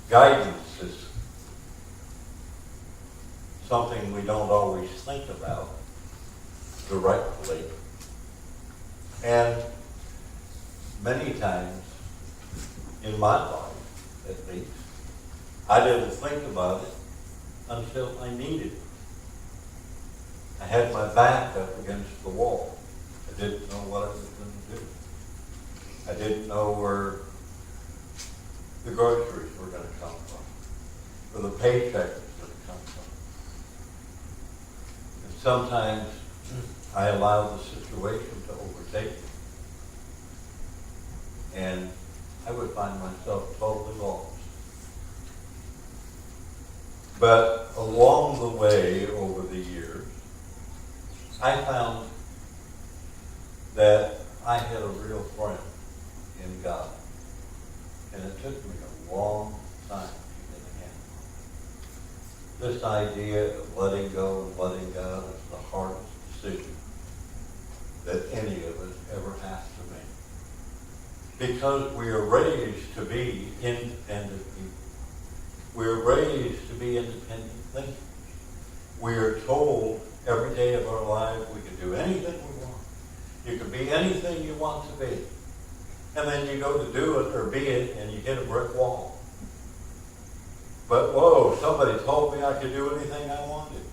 Guidance is something we don't always think about directly. And many times in my life, at least, I didn't think about it until I needed it. I had my back up against the wall. I didn't know what I was going to do. I didn't know where the groceries were going to come from, where the paycheck was going to come from. And sometimes I allowed the situation to overtake me. And I would find myself totally lost. But along the way, over the years, I found that I had a real friend in God. And it took me a long time to get a handle on it. This idea of letting go and letting God is the hardest decision that any of us ever have to make. Because we are raised to be independent people. We are raised to be independent thinkers. We are told every day of our lives we can do anything we want. You can be anything you want to be. And then you go to do it or be it and you hit a brick wall. But whoa, somebody told me I could do anything I wanted.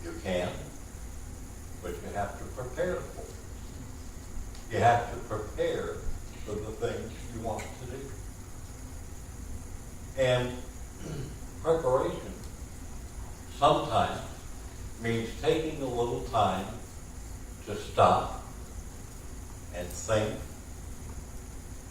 You can, but you have to prepare for it. You have to prepare for the things you want to do. And preparation sometimes means taking a little time to stop and think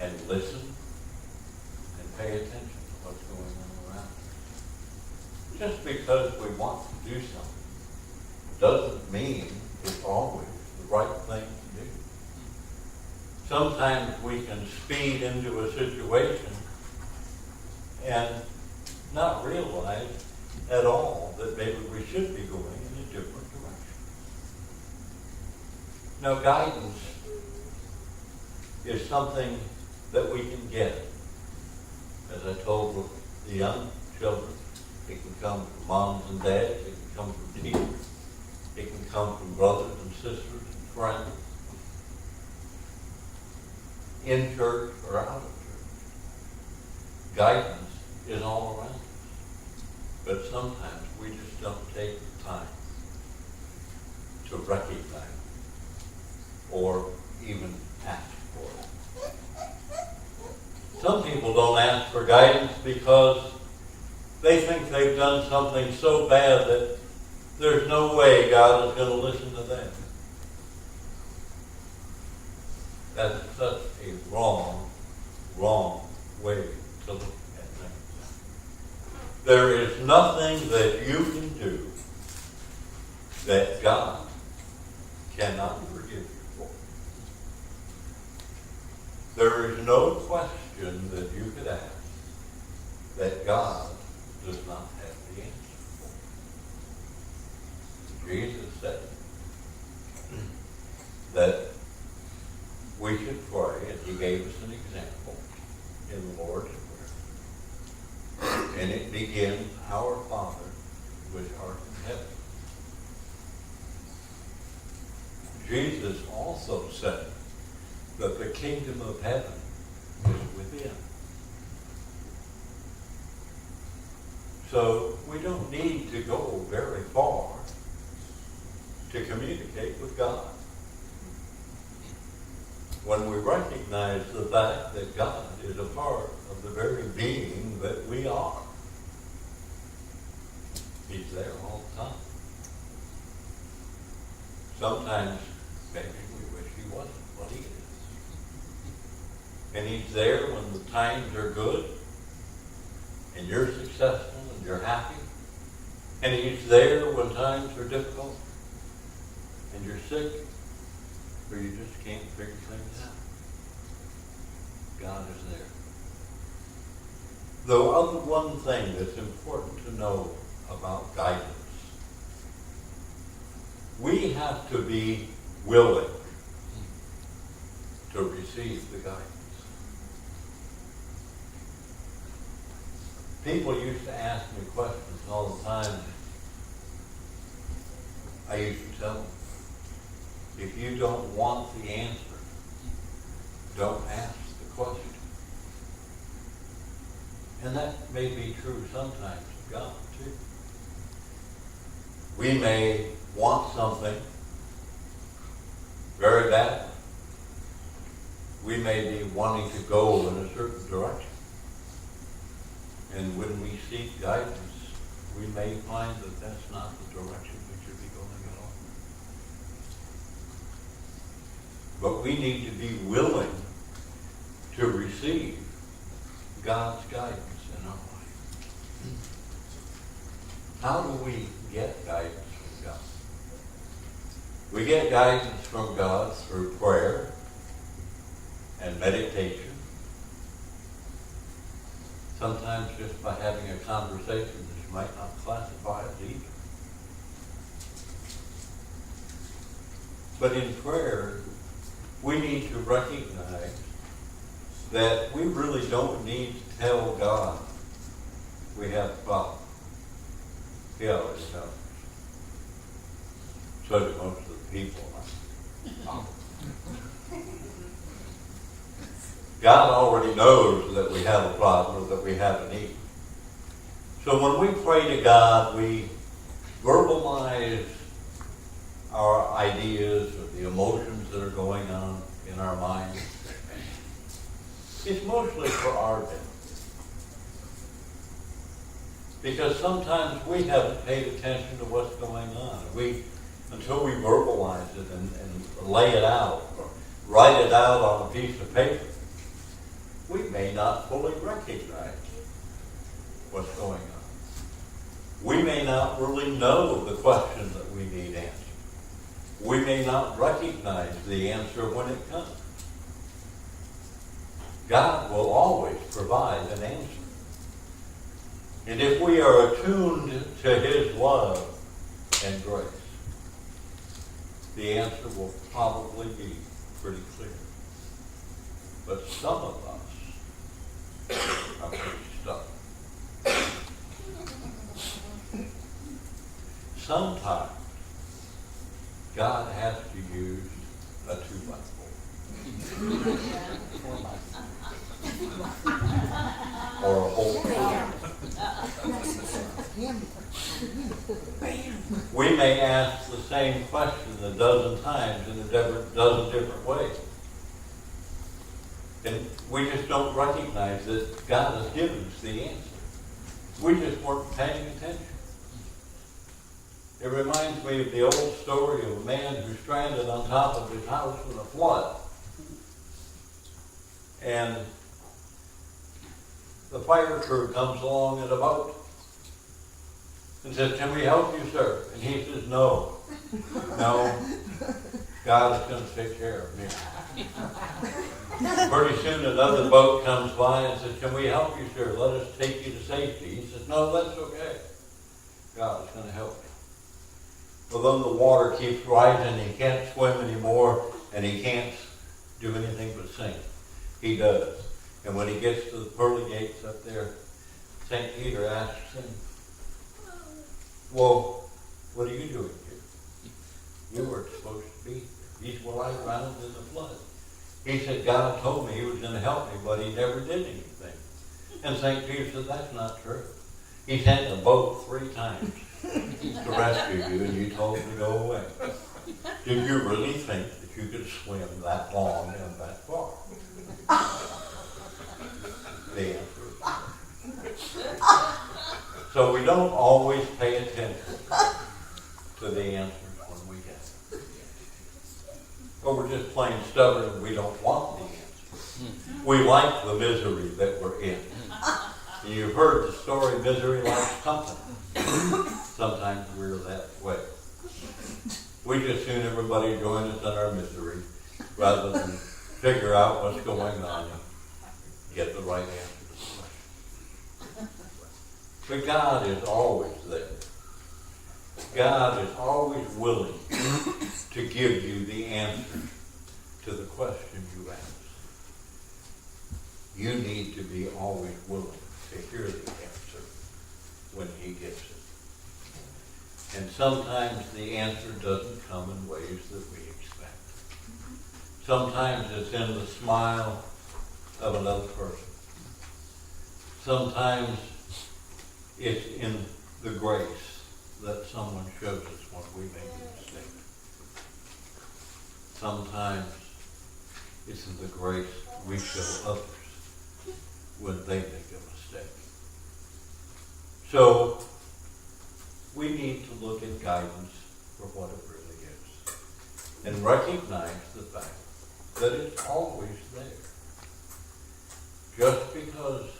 and listen and pay attention to what's going on around us. Just because we want to do something doesn't mean it's always the right thing to do. Sometimes we can speed into a situation and not realize at all that maybe we should be going in a different direction. Now, guidance is something that we can get. As I told the young children, it can come from moms and dads, it can come from teachers, it can come from brothers and sisters and friends, in church or out of church. Guidance is all around us. But sometimes we just don't take the time to recognize it or even ask for it. Some people don't ask for guidance because they think they've done something so bad that there's no way God is going to listen to them. That's such a wrong way to look at things. There is nothing that you can do that God cannot forgive you for. There is no question that you could ask that God does not have the answer for. Jesus said that we should pray, and he gave us an example in the Lord's Prayer. And it begins, Our Father, which art in heaven. Jesus also said that the kingdom of heaven is within. So we don't need to go very far to communicate with God. When we recognize the fact that God is a part of the very being that we are, he's there all the time. Sometimes maybe we wish he wasn't, but he is. And he's there when the times are good and you're successful and you're happy. And he's there when times are difficult and you're sick or you just can't figure things out. God is there. The other one thing that's important to know about guidance, we have to be willing to receive the guidance. People used to ask me questions all the time. I used to tell them, if you don't want the answer, don't ask the question. And that may be true sometimes of God too. We may want something very badly. We may be wanting to go in a certain direction. And when we seek guidance, we may find that that's not the direction we should be going at all. But we need to be willing to receive God's guidance in our life. How do we get guidance from God? We get guidance from God through prayer and meditation. Sometimes just by having a conversation that you might not classify as either. But in prayer, we need to recognize that we really don't need to tell God we have a problem. He already knows. So do most of the people. God already knows that we have a problem or that we have a need. So when we pray to God, we verbalize our ideas or the emotions that are going on in our mind. It's mostly for our benefit. Because sometimes we haven't paid attention to what's going on. Until we verbalize it and lay it out or write it out on a piece of paper, we may not fully recognize what's going on. We may not really know the question that we need answered. We may not recognize the answer when it comes. God will always provide an answer. And if we are attuned to His love and grace, the answer will probably be pretty clear. But some of us are pretty stuck. Sometimes God has to use a 2x4. Or a whole car. We may ask the same question a dozen times in a dozen different ways. And we just don't recognize that God has given us the answer. We just weren't paying attention. It reminds me of the old story of a man who's stranded on top of his house in a flood. And the fire crew comes along in a boat and says, "Can we help you, sir?" And he says, No, God is going to take care of me. Pretty soon another boat comes by and says, "Can we help you, sir? Let us take you to safety." He says, "No, that's okay. God is going to help me." Well, then the water keeps rising. He can't swim anymore, and he can't do anything but sink. He does. And when he gets to the pearly gates up there, St. Peter asks him, "Well, what are you doing here? You weren't supposed to be here." He said, "Well, I drowned in the flood." He said, "God told me He was going to help me, but He never did anything." And St. Peter said, "That's not true. He sent a boat 3 times to rescue you, and you told him to go away. Did you really think that you could swim that long and that far?" The answer is no. So we don't always pay attention to the answers when we get them. Or we're just plain stubborn and we don't want the answer. We like the misery that we're in. And you've heard the story, misery likes company. Sometimes we're that way. We just soon everybody join us in our misery rather than figure out what's going on and get the right answer to the question. But God is always there. God is always willing to give you the answer to the question you ask. You need to be always willing to hear the answer when he gives it. And sometimes the answer doesn't come in ways that we expect. Sometimes it's in the smile of another person. Sometimes it's in the grace that someone shows us when we make a mistake. Sometimes it's in the grace we show others when they make a mistake. So we need to look at guidance for what it really is and recognize the fact that it's always there. Just because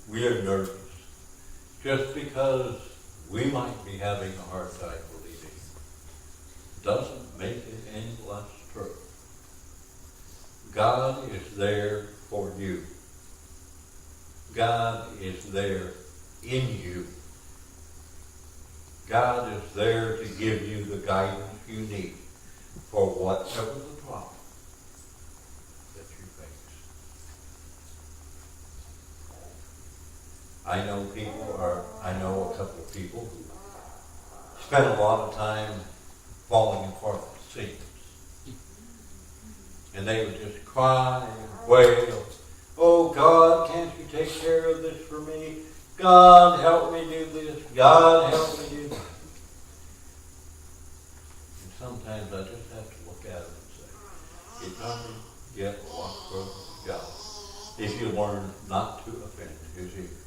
we are nervous, just because we might be having a hard time believing, doesn't make it any less true. God is there for you. God is there in you. God is there to give you the guidance you need for whatever the problem that you face. I know a couple of people who spend a lot of time falling apart at the seams. And they would just cry and wail, "Oh God, can't you take care of this for me? God, help me do this. God, help me do that." And sometimes I just have to look at them and say, "It doesn't get a lot further with God if you learn not to offend his ears."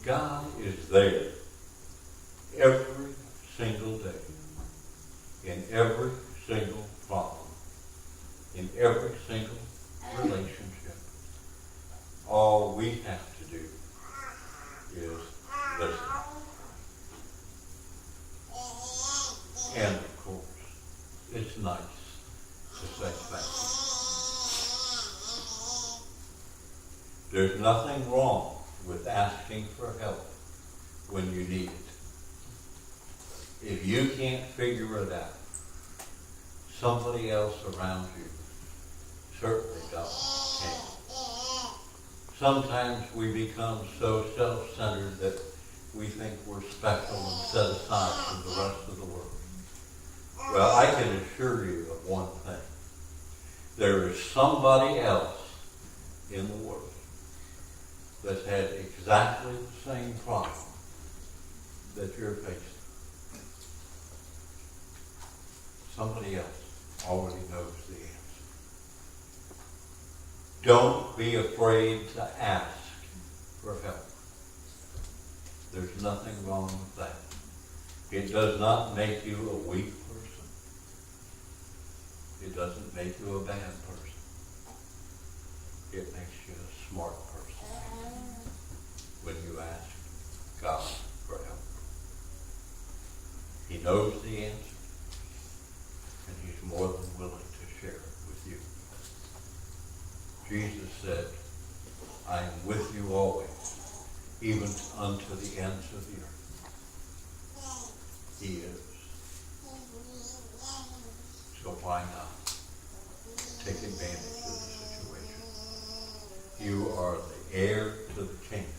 God is there every single day, in every single problem, in every single relationship. All we have to do is listen. And of course, it's nice to say thank you. There's nothing wrong with asking for help when you need it. If you can't figure it out, somebody else around you certainly can. Sometimes we become so self-centered that we think we're special and set aside from the rest of the world. Well, I can assure you of one thing. There is somebody else in the world that's had exactly the same problem that you're facing. Somebody else already knows the answer. Don't be afraid to ask for help. There's nothing wrong with that. It does not make you a weak person. It doesn't make you a bad person. It makes you a smart person when you ask God for help. He knows the answer, and he's more than willing to share it with you. Jesus said, "I am with you always, even unto the ends of the earth." He is. So why not take advantage of the situation? You are the heir to the kingdom.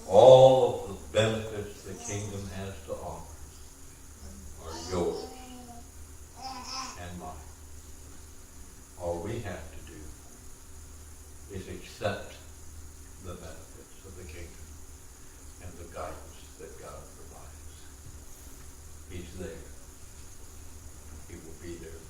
All of the benefits the kingdom has to offer are yours and mine. All we have to do is accept the benefits of the kingdom and the guidance that God provides. He's there. He will be there